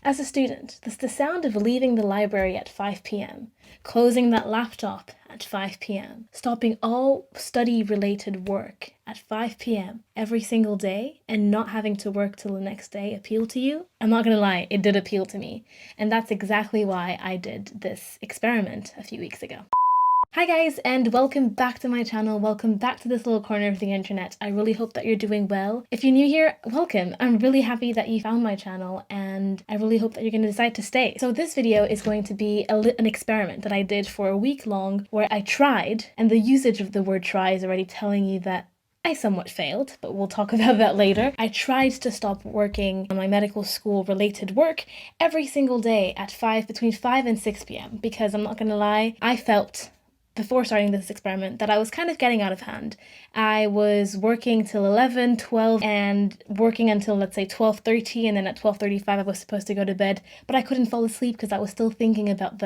As a student, the sound of leaving the library at 5 p.m., closing that laptop at 5 p.m., stopping all study-related work at 5 p.m. every single day and not having to work till the next day appeal to you? I'm not gonna lie, it did appeal to me. And that's exactly why I did this experiment a few weeks ago. Hi guys, and welcome back to my channel. Welcome back to this little corner of the internet. I really hope that you're doing well. If you're new here, welcome. I'm really happy that you found my channel, and I really hope that you're going to decide to stay. So this video is going to be an experiment that I did for a week long, where I tried, and the usage of the word try is already telling you that I somewhat failed, but we'll talk about that later. I tried to stop working on my medical school related work every single day at between 5 and 6 p.m. because I'm not gonna lie, I felt before starting this experiment that I was kind of getting out of hand. I was working till 11, 12 and working until, let's say, 12:30, and then at 12:35 I was supposed to go to bed, but I couldn't fall asleep because I was still thinking about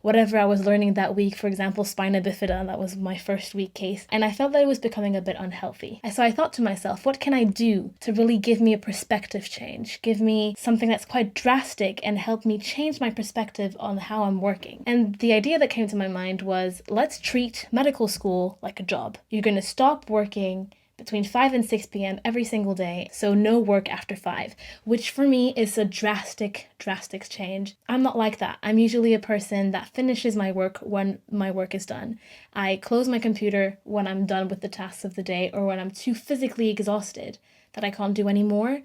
whatever I was learning that week. For example, spina bifida, that was my first week case, and I felt that it was becoming a bit unhealthy. So I thought to myself, what can I do to really give me a perspective change, give me something that's quite drastic and help me change my perspective on how I'm working? And the idea that came to my mind was, let's treat medical school like a job. You're going to stop working between 5 and 6 p.m. every single day, so no work after 5, which for me is a drastic change. I'm not like that. I'm usually a person that finishes my work when my work is done. I close my computer when I'm done with the tasks of the day, or when I'm too physically exhausted that I can't do anymore,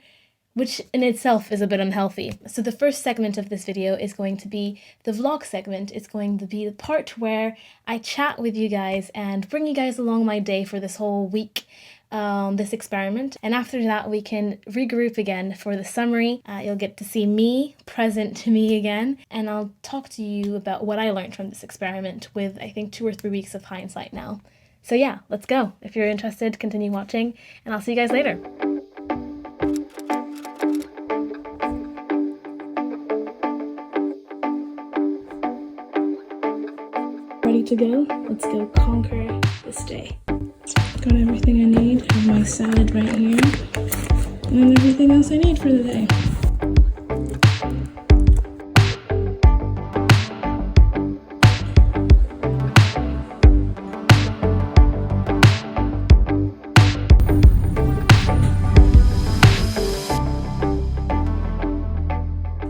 which in itself is a bit unhealthy. So the first segment of this video is going to be the vlog segment. It's going to be the part where I chat with you guys and bring you guys along my day for this whole week, this experiment. And after that, we can regroup again for the summary. You'll get to see me, present to me again, and I'll talk to you about what I learned from this experiment with, I think, 2 or 3 weeks of hindsight now. So yeah, let's go. If you're interested, continue watching, and I'll see you guys later. Ready to go? Let's go conquer this day. Got everything I need. I have my salad right here, and everything else I need for the day.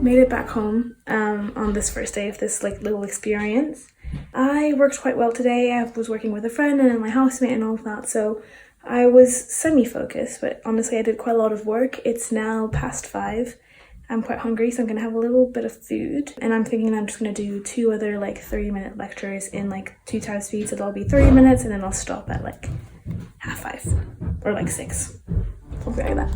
Made it back home on this first day of this little experience. I worked quite well today. I was working with a friend and my housemate and all of that, so I was semi-focused, but honestly I did quite a lot of work. It's now past 5. I'm quite hungry, so I'm gonna have a little bit of food, and I'm thinking I'm just gonna do 2 other 3-minute lectures in 2 times speed, so that'll be 30 minutes, and then I'll stop at 5:30 or 6, something like that.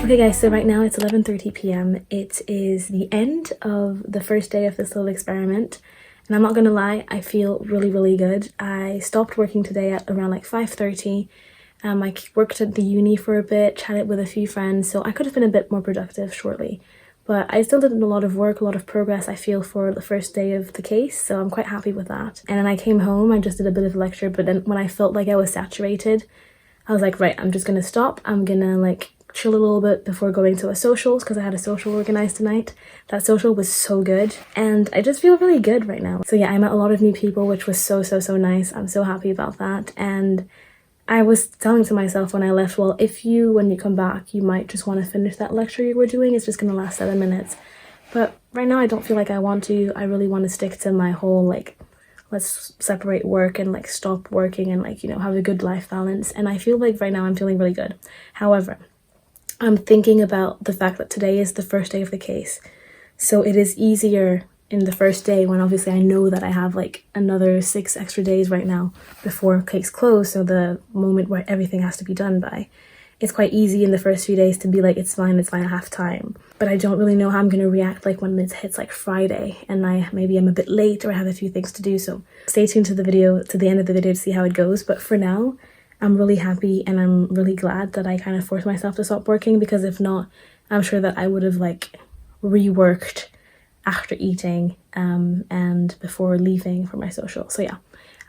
Okay guys, so right now it's 11:30 p.m. It is the end of the first day of this little experiment, and I'm not gonna lie, I feel really good. I stopped working today at around 5:30. I worked at the uni for a bit, chatted with a few friends, so I could have been a bit more productive shortly. But I still did a lot of work, a lot of progress, I feel, for the first day of the case, so I'm quite happy with that. And then I came home, I just did a bit of lecture, but then when I felt like I was saturated, I was like, right, I'm just gonna stop. I'm gonna chill a little bit before going to a socials, because I had a social organized tonight. That social was so good, and I just feel really good right now. So yeah, I met a lot of new people, which was so nice. I'm so happy about that. And I was telling to myself when I left, well, when you come back, you might just want to finish that lecture you were doing. It's just gonna last 7 minutes. But right now I don't feel like I want to. I really want to stick to my whole let's separate work and stop working and have a good life balance. And I feel like right now I'm feeling really good. However, I'm thinking about the fact that today is the first day of the case, so it is easier in the first day when obviously I know that I have another 6 extra days right now before case close, so the moment where everything has to be done by. It's quite easy in the first few days to be it's fine, I have time. But I don't really know how I'm going to react when it hits Friday and maybe I'm a bit late or I have a few things to do, so stay tuned to the end of the video to see how it goes. But for now, I'm really happy and I'm really glad that I kind of forced myself to stop working, because if not, I'm sure that I would have reworked after eating and before leaving for my social. So yeah,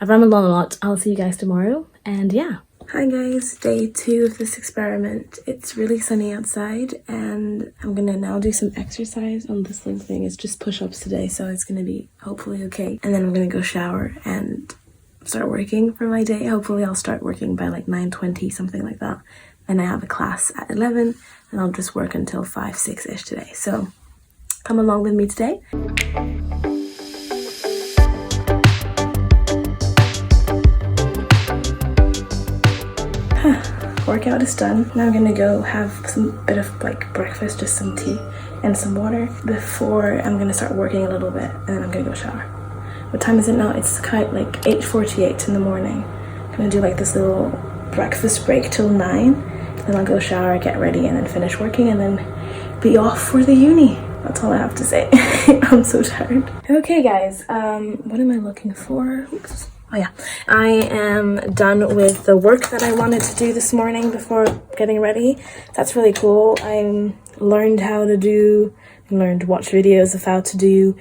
I've rambled on a lot. I'll see you guys tomorrow, and yeah. Hi guys, day 2 of this experiment. It's really sunny outside and I'm gonna now do some exercise on this little thing. It's just push-ups today, so it's gonna be hopefully okay. And then I'm gonna go shower and start working for my day. Hopefully I'll start working by like 9:20, something like that. Then I have a class at 11 and I'll just work until 5, 6-ish today. So come along with me today. Workout is done. Now I'm gonna go have some bit of like breakfast, just some tea and some water before I'm gonna start working a little bit, and then I'm gonna go shower. What time is it now? It's kind of like 8:48 in the morning. I'm gonna do like this little breakfast break till 9, then I'll go shower, get ready, and then finish working, and then be off for the uni. That's all I have to say. I'm so tired. Okay guys, what am I looking for? Oops. Oh yeah, I am done with the work that I wanted to do this morning before getting ready. That's really cool. I learned to watch videos of how to do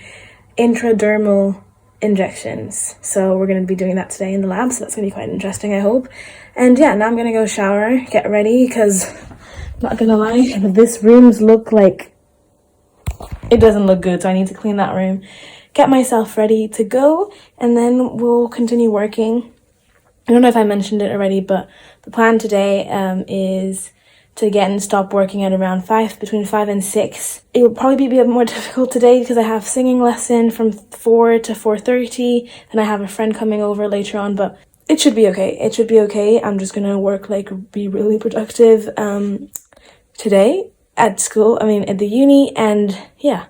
intradermal injections. So we're going to be doing that today in the lab, so that's going to be quite interesting, I hope. And yeah, now I'm going to go shower, get ready, because not gonna lie, this room's look like it doesn't look good, so I need to clean that room, get myself ready to go, and then we'll continue working. I don't know if I mentioned it already, but the plan today is to get and stop working at around 5, between 5 and 6. It will probably be a bit more difficult today because I have singing lesson from 4 to 4:30, and I have a friend coming over later on, but it should be okay. It should be okay. I'm just gonna work, be really productive today at school, at the uni, and yeah,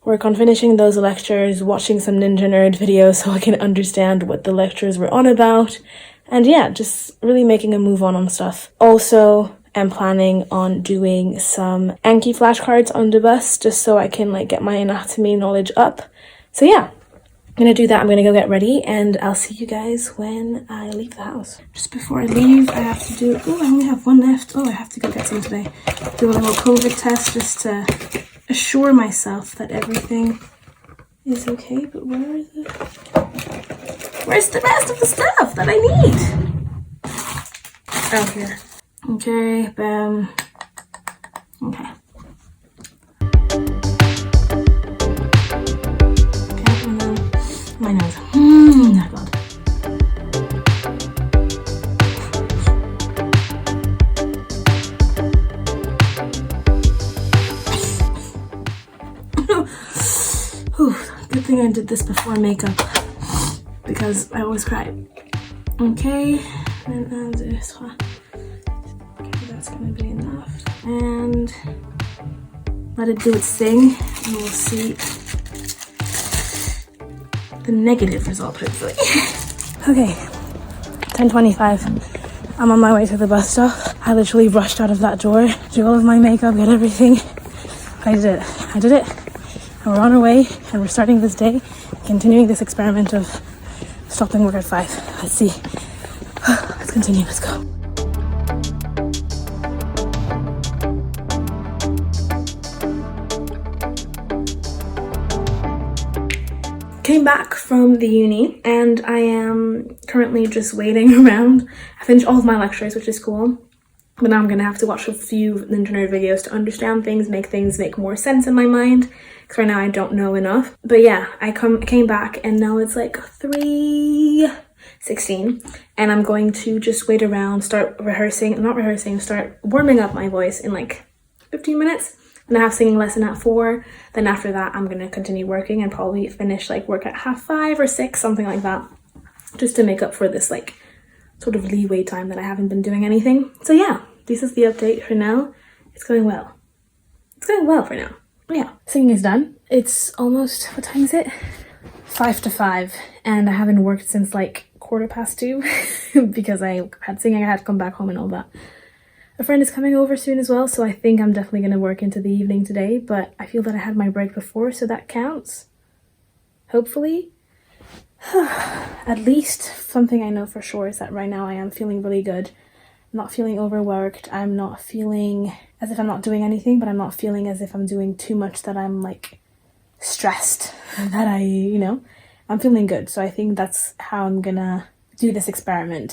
work on finishing those lectures, watching some Ninja Nerd videos so I can understand what the lectures were on about, and yeah, just really making a move on stuff. Also, I'm planning on doing some Anki flashcards on the bus just so I can get my anatomy knowledge up. So yeah, I'm gonna do that. I'm gonna go get ready, and I'll see you guys when I leave the house. Just before I leave, I have to do, I only have one left. I have to go get some today. Do a little COVID test just to assure myself that everything is okay. But where's the rest of the stuff that I need? Oh, here. Okay, bam. Okay. My nose. Oh God. Good thing I did this before makeup because I always cry. Okay, and this one. Okay, that's gonna be enough. And let it do its thing, and we'll see the negative result, hopefully. Okay, 10:25. I'm on my way to the bus stop. I literally rushed out of that door, do all of my makeup, get everything. I did it. And we're on our way, and we're starting this day, continuing this experiment of stopping work at 5. Let's see. Let's continue, let's go. Came back from the uni, and I am currently just waiting around. I finished all of my lectures, which is cool, but now I'm gonna have to watch a few Ninja Nerd videos to understand things make more sense in my mind, because right now I don't know enough. But yeah, I came back, and now it's like 3:16, and I'm going to just wait around, start warming up my voice in 15 minutes. And I have singing lesson at 4. Then after that, I'm gonna continue working and probably finish work at 5:30 or 6, something like that, just to make up for this sort of leeway time that I haven't been doing anything. So yeah, this is the update for now. It's going well. It's going well for now. But yeah, singing is done. It's almost, what time is it? 5 to 5, and I haven't worked since 2:15 because I had singing. I had to come back home and all that. A friend is coming over soon as well, so I think I'm definitely going to work into the evening today, but I feel that I had my break before, so that counts. Hopefully. At least something I know for sure is that right now I am feeling really good. I'm not feeling overworked. I'm not feeling as if I'm not doing anything, but I'm not feeling as if I'm doing too much that I'm stressed that I'm feeling good. So I think that's how I'm gonna do this experiment.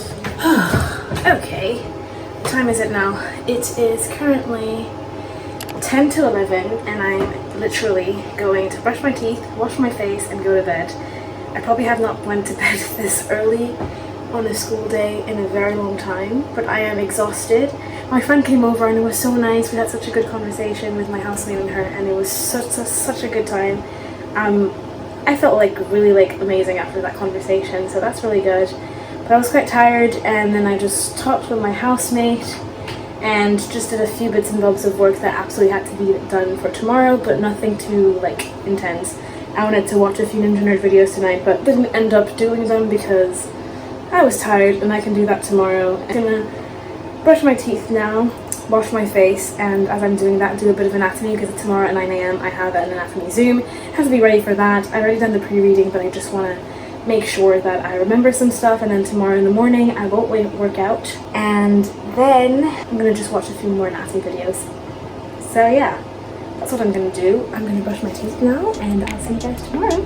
Okay, what time is it now? It is currently 10 to 11 and I'm literally going to brush my teeth, wash my face and go to bed. I probably have not went to bed this early on a school day in a very long time, but I am exhausted. My friend came over and it was so nice. We had such a good conversation with my housemate and her, and it was such a good time. I felt like really amazing after that conversation, so that's really good. But I was quite tired, and then I just talked with my housemate and just did a few bits and bobs of work that absolutely had to be done for tomorrow, but nothing too intense. I wanted to watch a few Ninja Nerd videos tonight, but didn't end up doing them because I was tired, and I can do that tomorrow. I'm gonna brush my teeth now, wash my face, and as I'm doing that, do a bit of anatomy because tomorrow at 9 AM I have an anatomy Zoom. I have to be ready for that. I've already done the pre-reading, but I just want to make sure that I remember some stuff, and then tomorrow in the morning I won't work out, and then I'm gonna just watch a few more anatomy videos. So yeah, that's what I'm gonna do. I'm gonna brush my teeth now, and I'll see you guys tomorrow.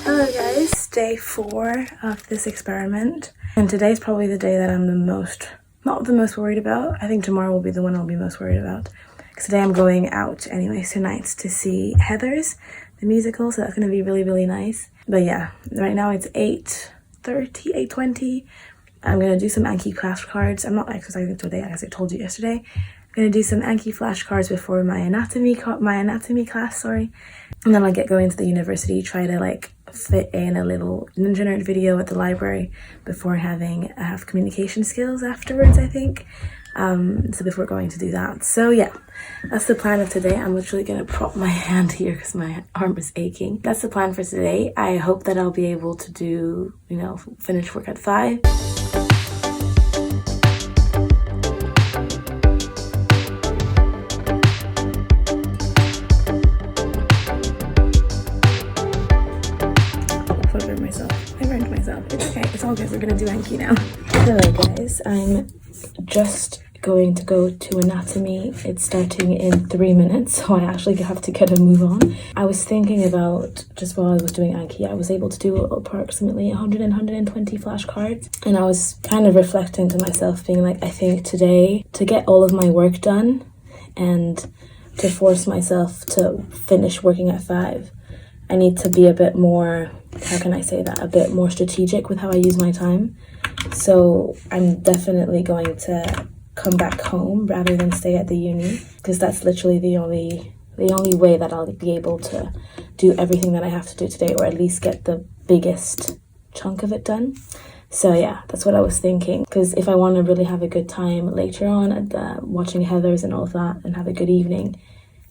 Hello guys, day 4 of this experiment, and today's probably the day that I'm not the most worried about. I think tomorrow will be the one I'll be most worried about, because today I'm going out anyways tonight to see Heathers, the musical, so that's going to be really nice. But yeah, right now it's 8:30, 8:20. I'm going to do some Anki flashcards. I'm not exercising today, as I told you yesterday. I'm going to do some Anki flashcards before my anatomy class, and then I'll get going to the university, try to fit in a little Ninja Nerd video at the library before have communication skills afterwards, I think. So before going to do that. So yeah, that's the plan of today. I'm literally gonna prop my hand here because my arm is aching. That's the plan for today. I hope that I'll be able to do, finish work at 5. I burned myself. It's okay. It's all good. We're gonna do Anki now. Hello guys. I'm just going to go to anatomy. It's starting in 3 minutes, so I actually have to get a move on. I was thinking about, just while I was doing Anki, I was able to do approximately 120 flashcards, and I was kind of reflecting to myself, being like, I think today, to get all of my work done and to force myself to finish working at 5, I need to be a bit more, how can I say that, a bit more strategic with how I use my time. So I'm definitely going to come back home rather than stay at the uni, because that's literally the only way that I'll be able to do everything that I have to do today, or at least get the biggest chunk of it done. So yeah, that's what I was thinking, because if I want to really have a good time later on at watching Heathers and all of that, and have a good evening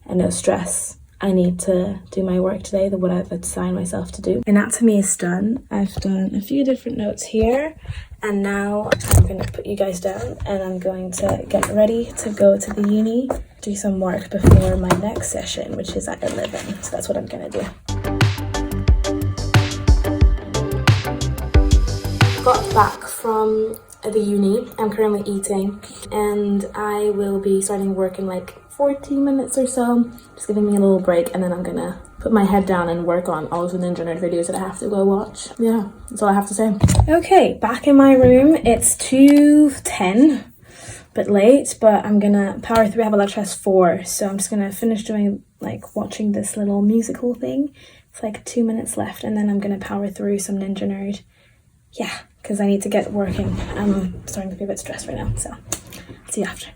and no stress, I need to do my work today, what I've assigned myself to do. Anatomy is done. I've done a few different notes here, and now I'm going to put you guys down, and I'm going to get ready to go to the uni, do some work before my next session, which is at 11. So that's what I'm going to do. Got back from the uni. I'm currently eating, and I will be starting work in 14 minutes or so, just giving me a little break, and then I'm gonna put my head down and work on all of the Ninja Nerd videos that I have to go watch. Yeah, that's all I have to say. Okay, back in my room. It's 2:10, bit late, but I'm gonna power through. I have a lecture at 4, so I'm just gonna finish doing watching this little musical thing. It's 2 minutes left, and then I'm gonna power through some Ninja Nerd. Yeah, because I need to get working. I'm starting to be a bit stressed right now, so see you after.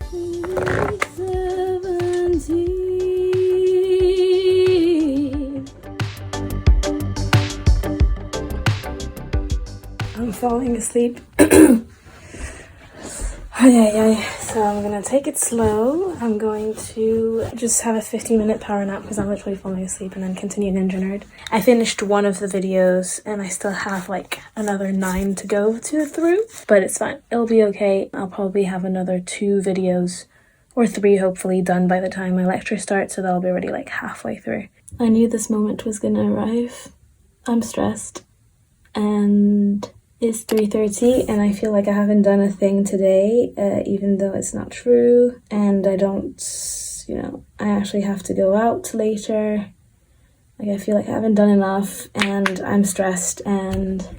I'm falling asleep. So I'm gonna take it slow. I'm going to just have a 15-minute power nap because I'm literally falling asleep, and then continue Ninja Nerd. I finished one of the videos and I still have another 9 to go through, but it's fine. It'll be okay. I'll probably have another 2 videos or 3 hopefully done by the time my lecture starts, so that'll be already halfway through. I knew this moment was gonna arrive. I'm stressed, and It's 3:30 and I feel like I haven't done a thing today, even though it's not true. And I don't, I actually have to go out later. Like, I feel like I haven't done enough and I'm stressed, and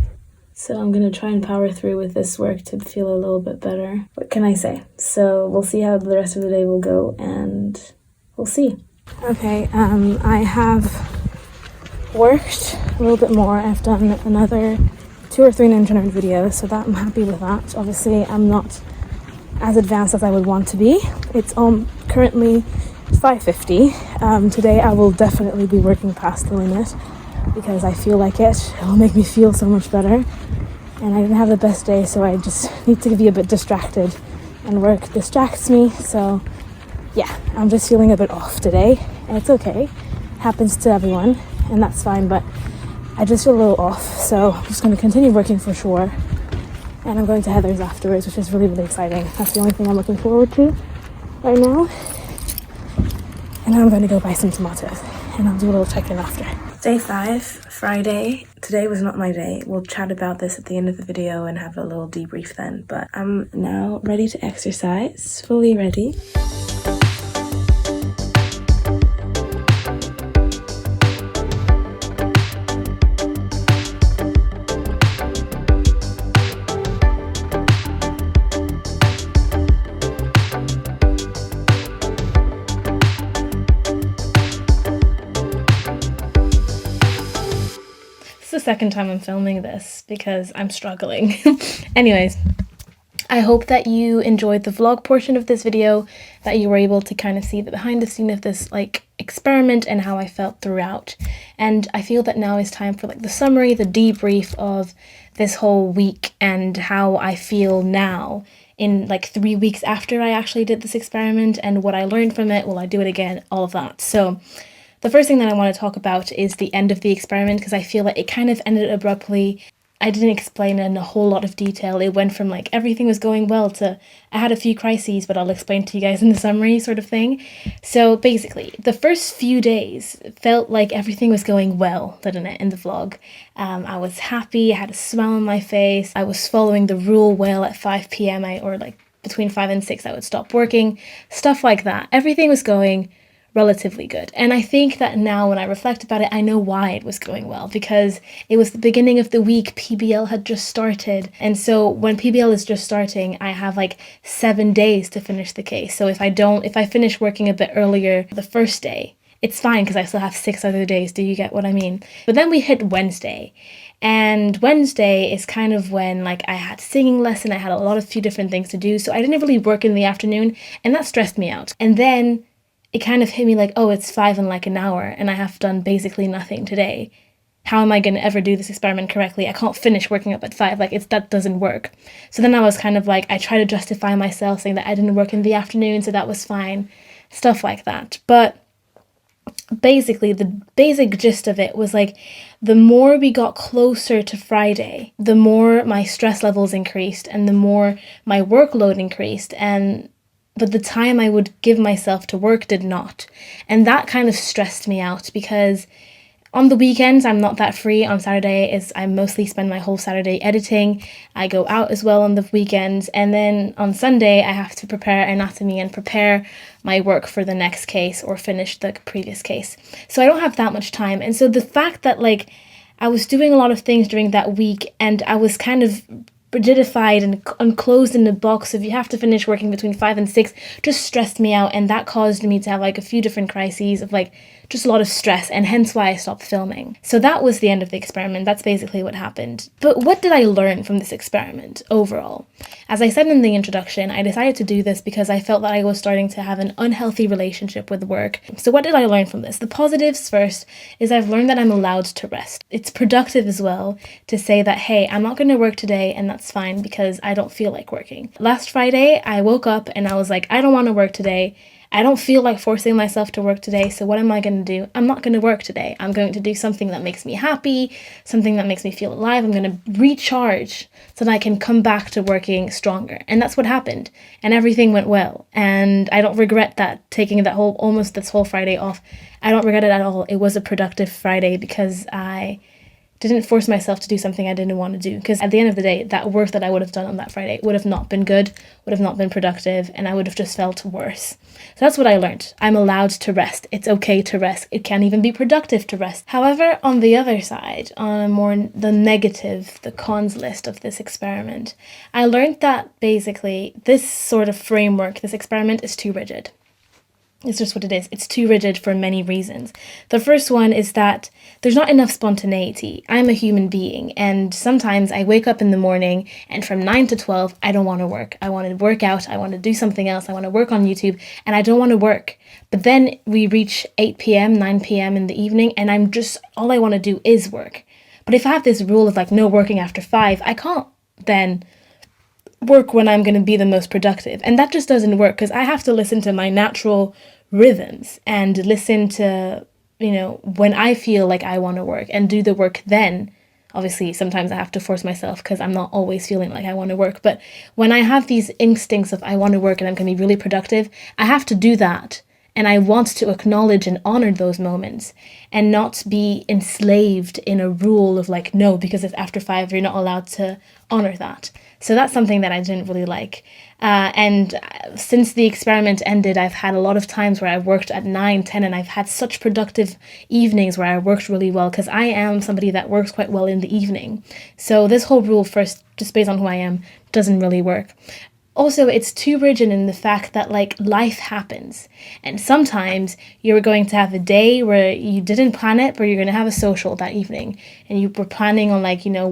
so I'm gonna try and power through with this work to feel a little bit better. What can I say? So we'll see how the rest of the day will go, and we'll see. Okay, I have worked a little bit more. I've done another 2 or 3 internet videos, so that I'm happy with that. Obviously, I'm not as advanced as I would want to be. It's currently 5:50. Today I will definitely be working past the limit because I feel like it'll make me feel so much better. And I didn't have the best day, so I just need to be a bit distracted, and work distracts me. So yeah, I'm just feeling a bit off today, and it's okay. It happens to everyone, and that's fine, but I just feel a little off, so I'm just going to continue working for sure. And I'm going to Heather's afterwards, which is really, really exciting. That's the only thing I'm looking forward to right now. And then I'm going to go buy some tomatoes, and I'll do a little check-in after. Day 5, Friday. Today was not my day. We'll chat about this at the end of the video and have a little debrief then. But I'm now ready to exercise, fully ready. The second time I'm filming this because I'm struggling. Anyways, I hope that you enjoyed the vlog portion of this video, that you were able to kind of see the behind the scene of this experiment and how I felt throughout. And I feel that now is time for the summary, the debrief of this whole week and how I feel now in 3 weeks after I actually did this experiment, and what I learned from it. Will I do it again? All of that. So the first thing that I want to talk about is the end of the experiment, because I feel like it kind of ended abruptly. I didn't explain it in a whole lot of detail. It went from everything was going well to I had a few crises, but I'll explain to you guys in the summary sort of thing. So basically, the first few days felt like everything was going well, didn't it, in the vlog? I was happy, I had a smile on my face, I was following the rule well at 5 p.m. Between 5 and 6 I would stop working, stuff like that. Everything was going relatively good. And I think that now when I reflect about it, I know why it was going well, because it was the beginning of the week. PBL had just started. And so when PBL is just starting, I have 7 days to finish the case. So if I finish working a bit earlier the first day, it's fine because I still have 6 other days. Do you get what I mean? But then we hit Wednesday. And Wednesday is kind of when I had singing lesson, I had a few different things to do. So I didn't really work in the afternoon, and that stressed me out. And then it kind of hit me oh, it's 5 in an hour and I have done basically nothing today. How am I going to ever do this experiment correctly? I can't finish working up at 5. That doesn't work. So then I was kind of I tried to justify myself, saying that I didn't work in the afternoon, so that was fine. Stuff like that. But basically, the basic gist of it was the more we got closer to Friday, the more my stress levels increased and the more my workload increased, but the time I would give myself to work did not. And that kind of stressed me out, because on the weekends, I'm not that free. On Saturday, I mostly spend my whole Saturday editing. I go out as well on the weekends. And then on Sunday, I have to prepare anatomy and prepare my work for the next case or finish the previous case. So I don't have that much time. And so the fact that I was doing a lot of things during that week, and I was kind of rigidified and enclosed in a box of you have to finish working between 5 and 6 just stressed me out, and that caused me to have a few different crises of just a lot of stress, and hence why I stopped filming. So that was the end of the experiment. That's basically what happened. But what did I learn from this experiment overall? As I said in the introduction, I decided to do this because I felt that I was starting to have an unhealthy relationship with work. So what did I learn from this? The positives first is I've learned that I'm allowed to rest. It's productive as well to say that, hey, I'm not going to work today, and that's fine because I don't feel like working. Last Friday, I woke up and I was I don't want to work today. I don't feel like forcing myself to work today, so what am I going to do? I'm not going to work today. I'm going to do something that makes me happy, something that makes me feel alive. I'm going to recharge so that I can come back to working stronger. And that's what happened. And everything went well. And I don't regret that, taking almost this whole Friday off. I don't regret it at all. It was a productive Friday because I didn't force myself to do something I didn't want to do, because at the end of the day, that work that I would have done on that Friday would have not been good, would have not been productive, and I would have just felt worse. So that's what I learned. I'm allowed to rest. It's okay to rest. It can even be productive to rest. However, on the other side, on the negative, the cons list of this experiment, I learned that basically this sort of framework, this experiment is too rigid. It's just what it is. It's too rigid for many reasons. The first one is that there's not enough spontaneity. I'm a human being, and sometimes I wake up in the morning and from 9 to 12, I don't want to work. I want to work out. I want to do something else. I want to work on YouTube, and I don't want to work. But then we reach 8 p.m., 9 p.m. in the evening, and all I want to do is work. But if I have this rule of like no working after 5, I can't then work when I'm going to be the most productive. And that just doesn't work, because I have to listen to my natural rhythms and listen to, when I feel like I want to work and do the work then. Obviously, sometimes I have to force myself because I'm not always feeling like I want to work. But when I have these instincts of I want to work and I'm going to be really productive, I have to do that. And I want to acknowledge and honor those moments and not be enslaved in a rule of like, no, because it's after 5, you're not allowed to honor that. So that's something that I didn't really like. And since the experiment ended, I've had a lot of times where I've worked at 9, 10, and I've had such productive evenings where I worked really well, because I am somebody that works quite well in the evening. So this whole rule, first, just based on who I am, doesn't really work. Also, it's too rigid in the fact that like life happens, and sometimes you're going to have a day where you didn't plan it, but you're going to have a social that evening, and you were planning on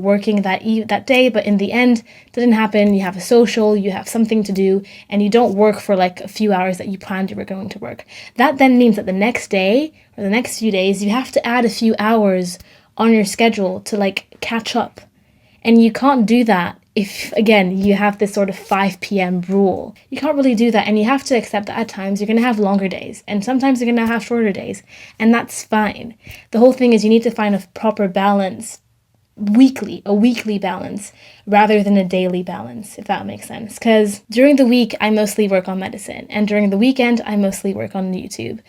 working that day, but in the end it didn't happen. You have a social, you have something to do, and you don't work for like a few hours that you planned you were going to work. That then means that the next day or the next few days you have to add a few hours on your schedule to like catch up, and you can't do that if, again, you have this sort of 5 p.m. rule. You can't really do that, and you have to accept that at times you're going to have longer days, and sometimes you're going to have shorter days, and that's fine. The whole thing is you need to find a proper balance, a weekly balance, rather than a daily balance, if that makes sense. Because during the week, I mostly work on medicine, and during the weekend, I mostly work on YouTube.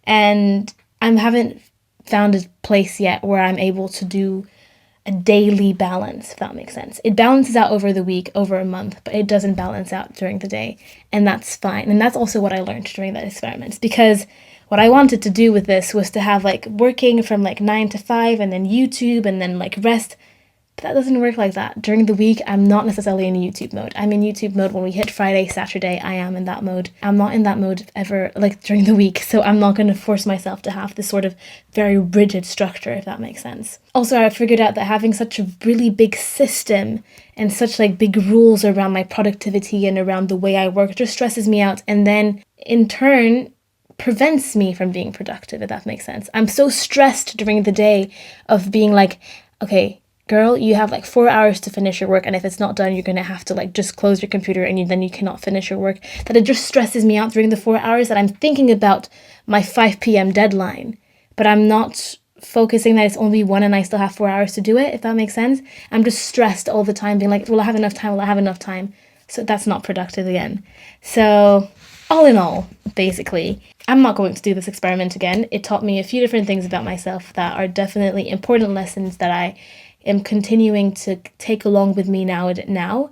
And I haven't found a place yet where I'm able to do a daily balance, if that makes sense. It balances out over the week, over a month, but it doesn't balance out during the day, and that's fine. And that's also what I learned during that experiment, because what I wanted to do with this was to have like working from like 9 to 5 and then YouTube and then like rest. But that doesn't work like that. During the week, I'm not necessarily in YouTube mode. I'm in YouTube mode when we hit Friday, Saturday, I am in that mode. I'm not in that mode ever, like during the week, so I'm not going to force myself to have this sort of very rigid structure, if that makes sense. Also, I figured out that having such a really big system and such like big rules around my productivity and around the way I work just stresses me out, and then in turn prevents me from being productive, if that makes sense. I'm so stressed during the day of being like, okay, girl, you have like 4 hours to finish your work, and if it's not done, you're going to have to like just close your computer, and then you cannot finish your work. That it just stresses me out during the 4 hours that I'm thinking about my 5 p.m. deadline, but I'm not focusing that it's only 1 and I still have 4 hours to do it, if that makes sense. I'm just stressed all the time, being like, will I have enough time? Will I have enough time? So that's not productive again. So all in all, basically, I'm not going to do this experiment again. It taught me a few different things about myself that are definitely important lessons that I am continuing to take along with me now,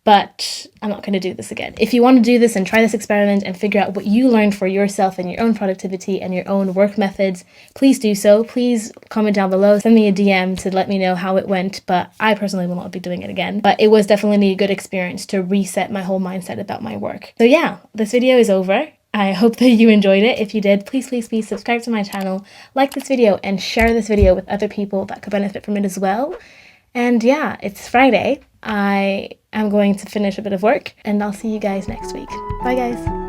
but I'm not going to do this again. If you want to do this and try this experiment and figure out what you learned for yourself and your own productivity and your own work methods, please do so. Please comment down below, send me a DM to let me know how it went, but I personally will not be doing it again. But it was definitely a good experience to reset my whole mindset about my work. So yeah, this video is over. I hope that you enjoyed it. If you did, please subscribe to my channel, like this video, and share this video with other people that could benefit from it as well. And yeah, it's Friday. I am going to finish a bit of work, and I'll see you guys next week. Bye guys.